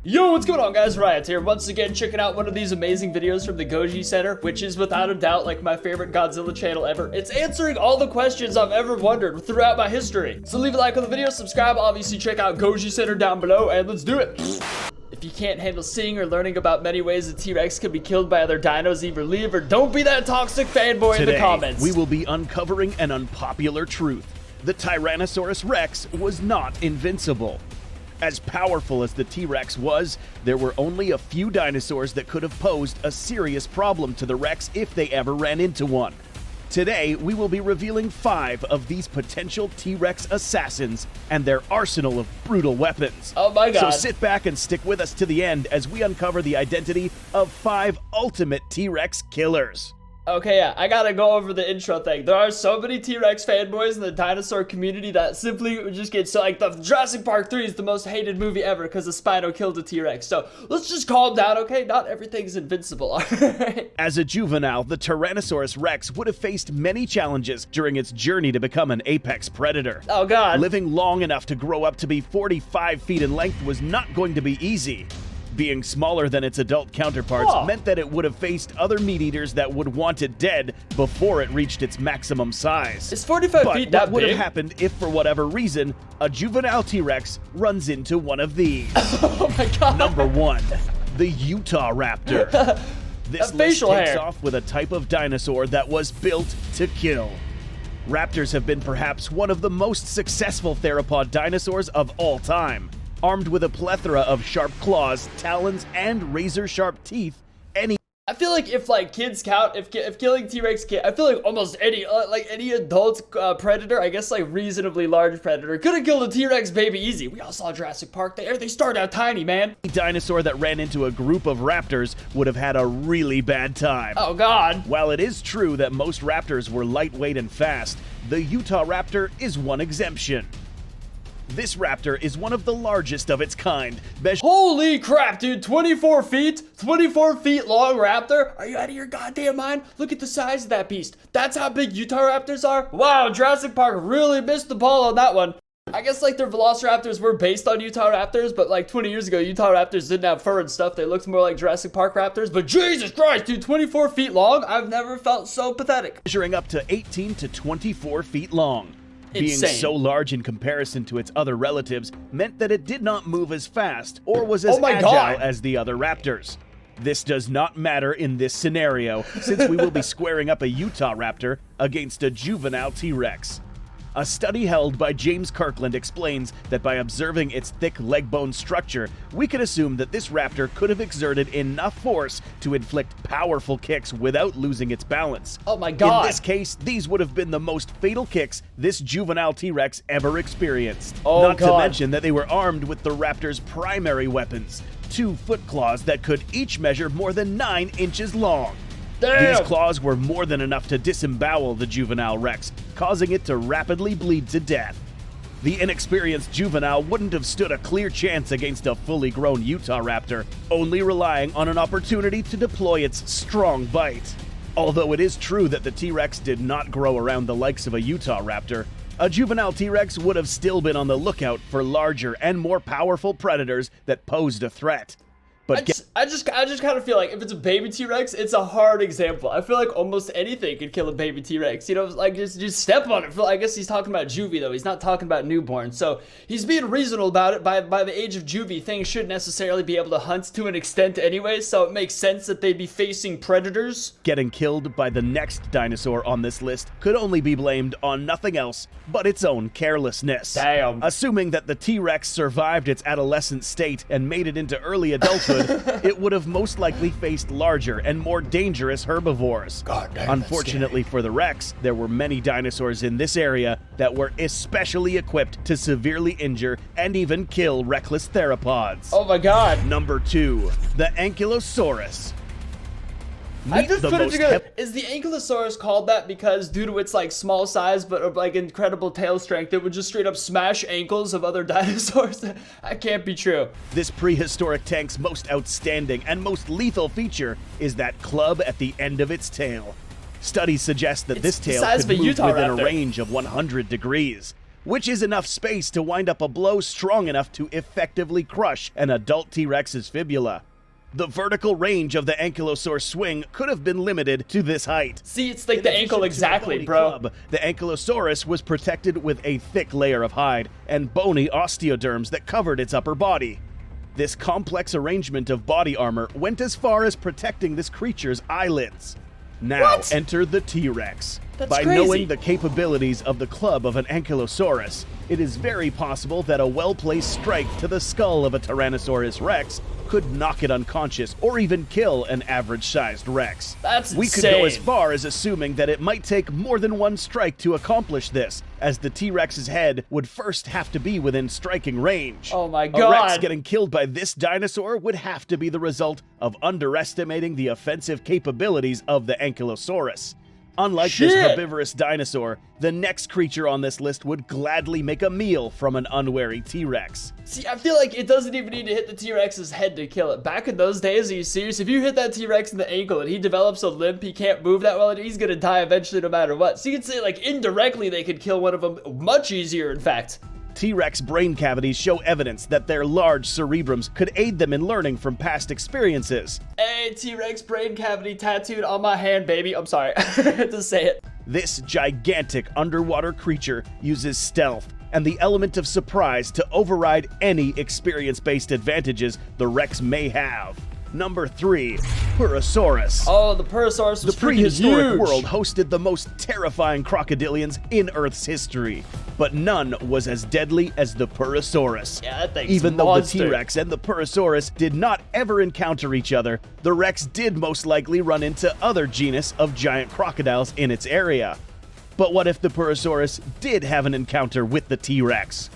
Yo, what's going on, guys? Riot here, once again checking out one of these amazing videos from the Goji Center, which is without a doubt like my favorite Godzilla channel ever. It's answering all the questions I've ever wondered throughout my history. So leave a like on the video, subscribe, obviously check out Goji Center down below, and let's do it. If you can't handle seeing or learning about many ways a T-Rex can be killed by other dinos, either leave or don't be that toxic fanboy in the comments. We will be uncovering an unpopular truth. The Tyrannosaurus Rex was not invincible. As powerful as the T-Rex was, there were only a few dinosaurs that could have posed a serious problem to the Rex if they ever ran into one. Today, we will be revealing 5 of these potential T-Rex assassins and their arsenal of brutal weapons. Oh my god. So sit back and stick with us to the end as we uncover the identity of 5 ultimate T-Rex killers. Okay, yeah, I gotta go over the intro thing. There are so many T-Rex fanboys in the dinosaur community that simply just get so, like, the Jurassic Park 3 is the most hated movie ever because the Spino killed a T-Rex. So let's just calm down, okay? Not everything's invincible, alright? As a juvenile, the Tyrannosaurus Rex would have faced many challenges during its journey to become an apex predator. Oh god. Living long enough to grow up to be 45 feet in length was not going to be easy. Being smaller than its adult counterparts meant that it would have faced other meat-eaters that would want it dead before it reached its maximum size. Is 45 feet that big? What would have happened if, for whatever reason, a juvenile T-Rex runs into one of these? Oh my god. Number 1, the UTAHRAPTOR. This list takes off with a type of dinosaur that was built to kill. Raptors have been perhaps one of the most successful theropod dinosaurs of all time. Armed with a plethora of sharp claws, talons, and razor-sharp teeth, I feel like if like kids count, if killing T-Rex I feel like almost any adult predator, I guess like reasonably large predator, could have killed a T-Rex baby easy. We all saw Jurassic Park. They start out tiny, man. Any dinosaur that ran into a group of raptors would have had a really bad time. Oh god. While it is true that most raptors were lightweight and fast, the UTAHRAPTOR is one exemption. This raptor is one of the largest of its kind. Holy crap, dude. 24 feet? 24 feet long raptor? Are you out of your goddamn mind? Look at the size of that beast. That's how big UTAHRAPTORs are? Wow, Jurassic Park really missed the ball on that one. I guess like their velociraptors were based on UTAHRAPTORs, but like 20 years ago, UTAHRAPTORs didn't have fur and stuff. They looked more like Jurassic Park raptors, but Jesus Christ, dude, 24 feet long? I've never felt so pathetic. Measuring up to 18 to 24 feet long. Insane. Being so large in comparison to its other relatives meant that it did not move as fast or was as agile as the other raptors. This does not matter in this scenario, since we will be squaring up a UTAHRAPTOR against a juvenile T-Rex. A study held by James Kirkland explains that by observing its thick leg bone structure, we can assume that this raptor could have exerted enough force to inflict powerful kicks without losing its balance. Oh my god. In this case, these would have been the most fatal kicks this juvenile T-Rex ever experienced. Not to mention that they were armed with the raptor's primary weapons, 2 foot claws that could each measure more than 9 inches long. Damn. These claws were more than enough to disembowel the juvenile Rex, causing it to rapidly bleed to death. The inexperienced juvenile wouldn't have stood a clear chance against a fully grown UTAHRAPTOR, only relying on an opportunity to deploy its strong bite. Although it is true that the T-Rex did not grow around the likes of a UTAHRAPTOR, a juvenile T-Rex would have still been on the lookout for larger and more powerful predators that posed a threat. But I just kind of feel like if it's a baby T-Rex, it's a hard example. I feel like almost anything could kill a baby T-Rex. You know, like just step on it. I guess he's talking about juvie though. He's not talking about newborn. So he's being reasonable about it. By the age of juvie, things shouldn't necessarily be able to hunt to an extent anyway. So it makes sense that they'd be facing predators. Getting killed by the next dinosaur on this list could only be blamed on nothing else but its own carelessness. Damn. Assuming that the T-Rex survived its adolescent state and made it into early adulthood, it would have most likely faced larger and more dangerous herbivores. God damn, unfortunately for the Rex, there were many dinosaurs in this area that were especially equipped to severely injure and even kill reckless theropods. Oh my god. Number 2, the ANKYLOSAURUS. I just put it together. Is the Ankylosaurus called that because due to its like small size but like incredible tail strength, it would just straight up smash ankles of other dinosaurs? That can't be true. This prehistoric tank's most outstanding and most lethal feature is that club at the end of its tail. Studies suggest that this tail could move within a range of 100 degrees. which is enough space to wind up a blow strong enough to effectively crush an adult T-Rex's fibula. The vertical range of the Ankylosaur swing could have been limited to this height. See, it's like the ankle exactly, bro. The Ankylosaurus was protected with a thick layer of hide and bony osteoderms that covered its upper body. This complex arrangement of body armor went as far as protecting this creature's eyelids. Now enter the T-Rex. By knowing the capabilities of the club of an Ankylosaurus, it is very possible that a well-placed strike to the skull of a Tyrannosaurus Rex could knock it unconscious or even kill an average-sized Rex. That's We insane. could go as far as assuming that it might take more than one strike to accomplish this, as the T-Rex's head would first have to be within striking range. Oh my A god. Rex getting killed by this dinosaur would have to be the result of underestimating the offensive capabilities of the Ankylosaurus. Unlike this herbivorous dinosaur, the next creature on this list would gladly make a meal from an unwary T-Rex. See, I feel like it doesn't even need to hit the T-Rex's head to kill it. Back in those days, are you serious? If you hit that T-Rex in the ankle and he develops a limp, he can't move that well, and he's gonna die eventually no matter what. So you could say, like, indirectly they could kill one of them much easier, in fact. T-Rex brain cavities show evidence that their large cerebrums could aid them in learning from past experiences. Hey, T-Rex brain cavity tattooed on my hand, baby. I'm sorry. I had to say it. This gigantic underwater creature uses stealth and the element of surprise to override any experience-based advantages the Rex may have. Number 3, PURUSSAURUS. Oh, the PURUSSAURUS was The prehistoric huge. world hosted the most terrifying crocodilians in Earth's history, but none was as deadly as the PURUSSAURUS. Yeah, that thing's Even though monster. the T-Rex and the PURUSSAURUS did not ever encounter each other, the Rex did most likely run into other genus of giant crocodiles in its area. But what if the PURUSSAURUS did have an encounter with the T-Rex?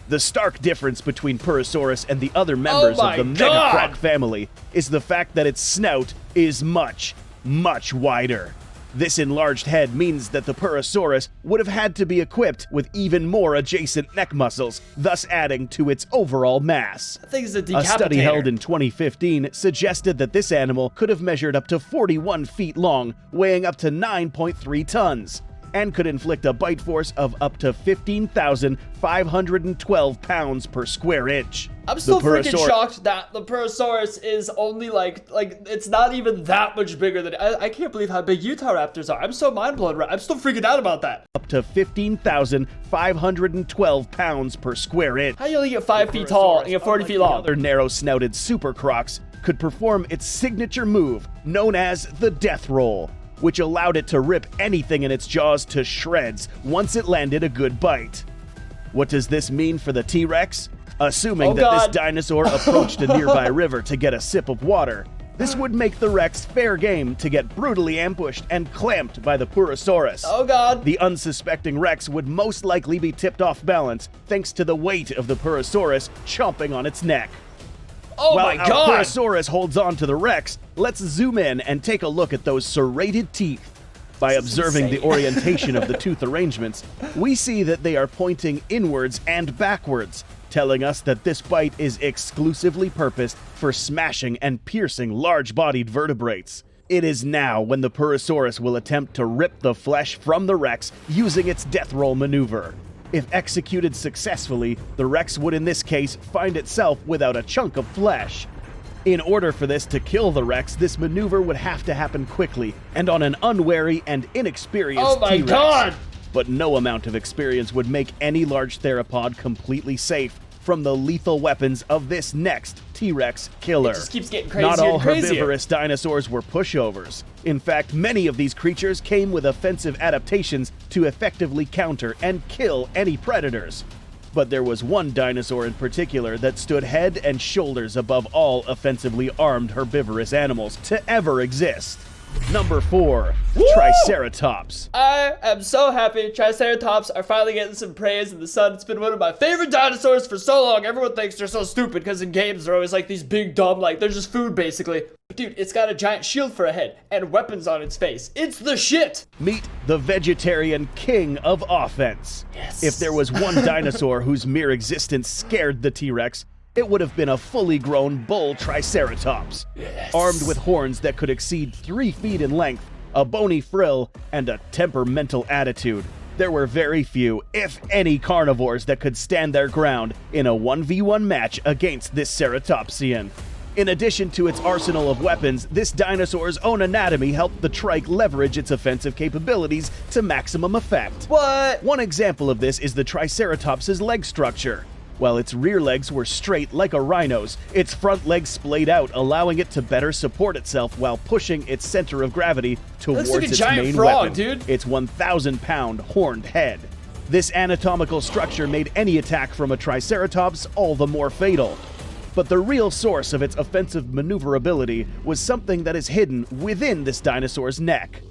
The stark difference between PURUSSAURUS and the other members of the Megacroc family is the fact that its snout is much, much wider. This enlarged head means that the PURUSSAURUS would have had to be equipped with even more adjacent neck muscles, thus adding to its overall mass. That thing's a decapitator. A study held in 2015 suggested that this animal could have measured up to 41 feet long, weighing up to 9.3 tons. And could inflict a bite force of up to 15,512 pounds per square inch. I'm still freaking shocked that the PURUSSAURUS is only like it's not even that much bigger than I can't believe how big UTAHRAPTORs are. I'm so mind blown. I'm still freaking out about that. Up to 15,512 pounds per square inch. How do you only get 5 feet tall and get 40 feet long? Other narrow-snouted super crocs could perform its signature move known as the death roll, which allowed it to rip anything in its jaws to shreds once it landed a good bite. What does this mean for the T-Rex? Assuming that this dinosaur approached a nearby river to get a sip of water, this would make the Rex fair game to get brutally ambushed and clamped by the PURUSSAURUS. Oh god. The unsuspecting Rex would most likely be tipped off balance thanks to the weight of the PURUSSAURUS chomping on its neck. Oh While my god! While PURUSSAURUS holds on to the Rex, let's zoom in and take a look at those serrated teeth. By observing the orientation of the tooth arrangements, we see that they are pointing inwards and backwards, telling us that this bite is exclusively purposed for smashing and piercing large-bodied vertebrates. It is now when the PURUSSAURUS will attempt to rip the flesh from the Rex using its death roll maneuver. If executed successfully, the Rex would in this case find itself without a chunk of flesh. In order for this to kill the Rex, this maneuver would have to happen quickly and on an unwary and inexperienced Oh my T-Rex. god! But no amount of experience would make any large theropod completely safe from the lethal weapons of this next T-Rex killer. It just keeps getting crazier Not all and crazier. herbivorous dinosaurs were pushovers. In fact, many of these creatures came with offensive adaptations to effectively counter and kill any predators. But there was one dinosaur in particular that stood head and shoulders above all offensively armed herbivorous animals to ever exist. Number 4, Triceratops. I am so happy Triceratops are finally getting some praise in the sun. It's been one of my favorite dinosaurs for so long. Everyone thinks they're so stupid because in games they're always like these big dumb, like they're just food basically. Dude, it's got a giant shield for a head and weapons on its face. It's the shit! Meet the vegetarian king of offense. Yes. If there was one dinosaur whose mere existence scared the T-Rex, it would have been a fully grown bull Triceratops. Yes. Armed with horns that could exceed 3 feet in length, a bony frill, and a temperamental attitude. There were very few, if any, carnivores that could stand their ground in a 1v1 match against this ceratopsian. In addition to its arsenal of weapons, this dinosaur's own anatomy helped the trike leverage its offensive capabilities to maximum effect. What? One example of this is the Triceratops' leg structure. While its rear legs were straight like a rhino's, its front legs splayed out, allowing it to better support itself while pushing its center of gravity towards like a its giant main frog, weapon, dude. its 1,000-pound horned head. This anatomical structure made any attack from a Triceratops all the more fatal. But the real source of its offensive maneuverability was something that is hidden within this dinosaur's neck.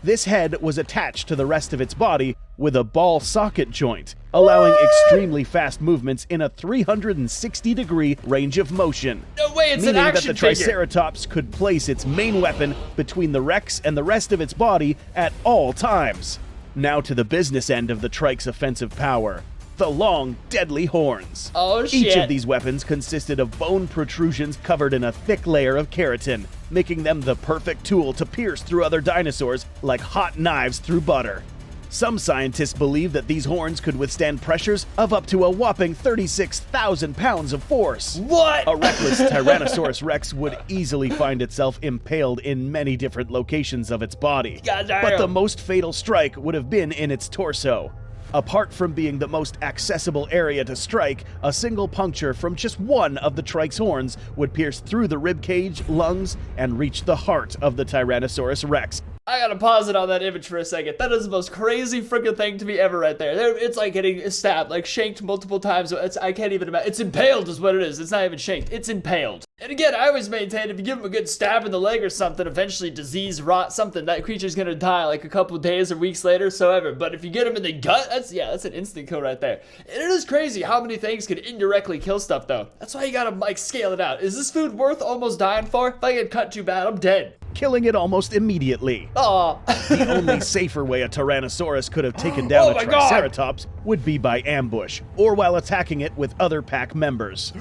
This head was attached to the rest of its body with a ball socket joint, allowing extremely fast movements in a 360-degree range of motion. No way, it's an meaning that action the figure. Triceratops could place its main weapon between the Rex and the rest of its body at all times. Now to the business end of the trike's offensive power. The long, deadly horns. Oh, shit. Each of these weapons consisted of bone protrusions covered in a thick layer of keratin, making them the perfect tool to pierce through other dinosaurs like hot knives through butter. Some scientists believe that these horns could withstand pressures of up to a whopping 36,000 pounds of force. What? A reckless Tyrannosaurus Rex would easily find itself impaled in many different locations of its body. Goddamn. But the most fatal strike would have been in its torso. Apart from being the most accessible area to strike, a single puncture from just one of the trike's horns would pierce through the ribcage, lungs, and reach the heart of the Tyrannosaurus Rex. I gotta pause it on that image for a second. That is the most crazy freaking thing to me ever right there. It's like getting stabbed, like shanked multiple times. I can't even imagine. It's impaled is what it is. It's not even shanked. It's impaled. And again, I always maintain if you give him a good stab in the leg or something, eventually disease, rot, something, that creature's gonna die like a couple days or weeks later, so ever. But if you get him in the gut, that's an instant kill right there. And it is crazy how many things could indirectly kill stuff though. That's why you gotta like scale it out. Is this food worth almost dying for? If I get cut too bad, I'm dead. Killing it almost immediately. Aw. The only safer way a Tyrannosaurus could have taken down a Triceratops would be by ambush, or while attacking it with other pack members.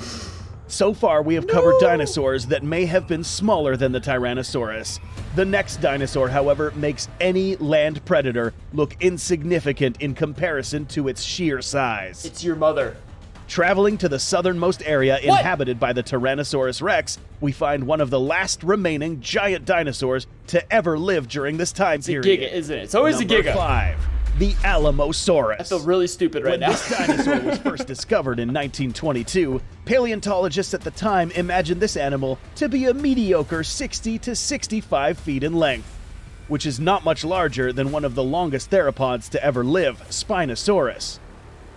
So far, we have covered dinosaurs that may have been smaller than the Tyrannosaurus. The next dinosaur, however, makes any land predator look insignificant in comparison to its sheer size. It's your mother. Traveling to the southernmost area inhabited by the Tyrannosaurus Rex, we find one of the last remaining giant dinosaurs to ever live during this time period. It's a giga, isn't it? It's always Number a giga. 5, the Alamosaurus. I feel really stupid right When now. this dinosaur was first discovered in 1922, paleontologists at the time imagined this animal to be a mediocre 60 to 65 feet in length, which is not much larger than one of the longest theropods to ever live, Spinosaurus.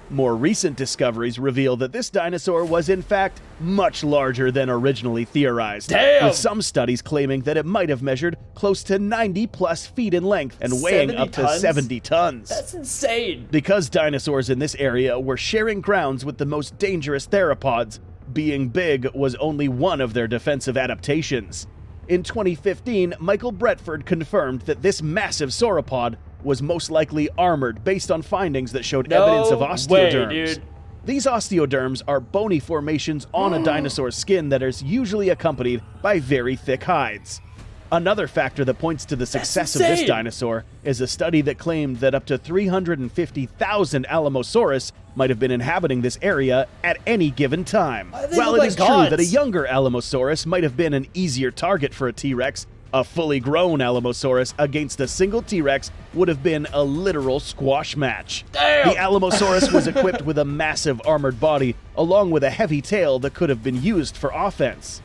More recent discoveries reveal that this dinosaur was in fact much larger than originally theorized, Damn! with some studies claiming that it might have measured close to 90 plus feet in length and weighing 70 up to tons? 70 tons. That's insane. Because dinosaurs in this area were sharing grounds with the most dangerous theropods, being big was only one of their defensive adaptations. In 2015, Michael Bretford confirmed that this massive sauropod was most likely armored based on findings that showed evidence of osteoderms. Way, dude. These osteoderms are bony formations on a dinosaur's skin that is usually accompanied by very thick hides. Another factor that points to the success of this insane. dinosaur is a study that claimed that up to 350,000 Alamosaurus might have been inhabiting this area at any given time. They While look it is like true gods. that a younger Alamosaurus might have been an easier target for a T-Rex, a fully grown Alamosaurus against a single T-Rex would have been a literal squash match. Damn. The Alamosaurus was equipped with a massive armored body, along with a heavy tail that could have been used for offense.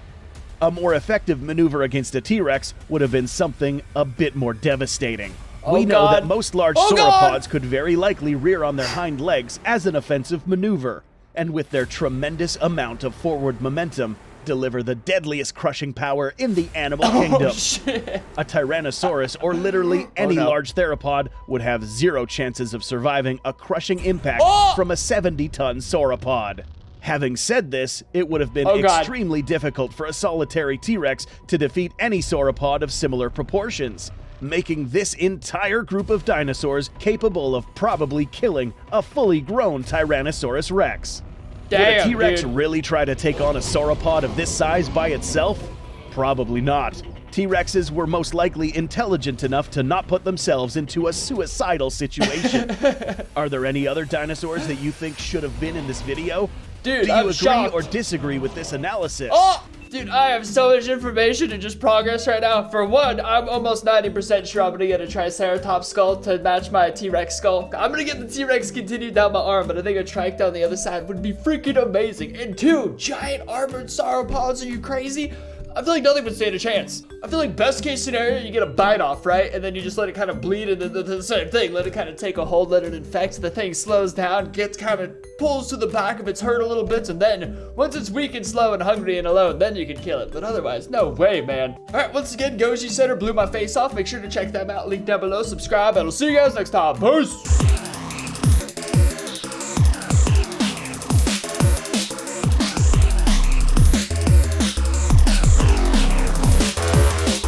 A more effective maneuver against a T-Rex would have been something a bit more devastating. We know that most large sauropods could very likely rear on their hind legs as an offensive maneuver, and with their tremendous amount of forward momentum, deliver the deadliest crushing power in the animal kingdom. Shit. A Tyrannosaurus, or literally any large theropod, would have zero chances of surviving a crushing impact from a 70-ton sauropod. Having said this, it would have been extremely difficult for a solitary T-Rex to defeat any sauropod of similar proportions, making this entire group of dinosaurs capable of probably killing a fully grown Tyrannosaurus Rex. Would a T-Rex really try to take on a sauropod of this size by itself? Probably not. T-Rexes were most likely intelligent enough to not put themselves into a suicidal situation. Are there any other dinosaurs that you think should have been in this video? Dude, Do you I'm agree shocked. or disagree with this analysis? Oh! Dude, I have so much information and just progress right now. For one, I'm almost 90% sure I'm gonna get a Triceratops skull to match my T-Rex skull. I'm gonna get the T-Rex continued down my arm, but I think a trike down the other side would be freaking amazing. And two, giant armored sauropods, are you crazy? I feel like nothing would stand a chance. I feel like best case scenario, you get a bite off, right? And then you just let it kind of bleed, and then the same thing. Let it kind of take a hold, let it infect. The thing slows down, gets kind of pulls to the back of its hurt a little bit, and then once it's weak and slow and hungry and alone, then you can kill it. But otherwise, no way, man. All right, once again, Goji Center blew my face off. Make sure to check them out. Link down below. Subscribe, and I'll see you guys next time. Peace.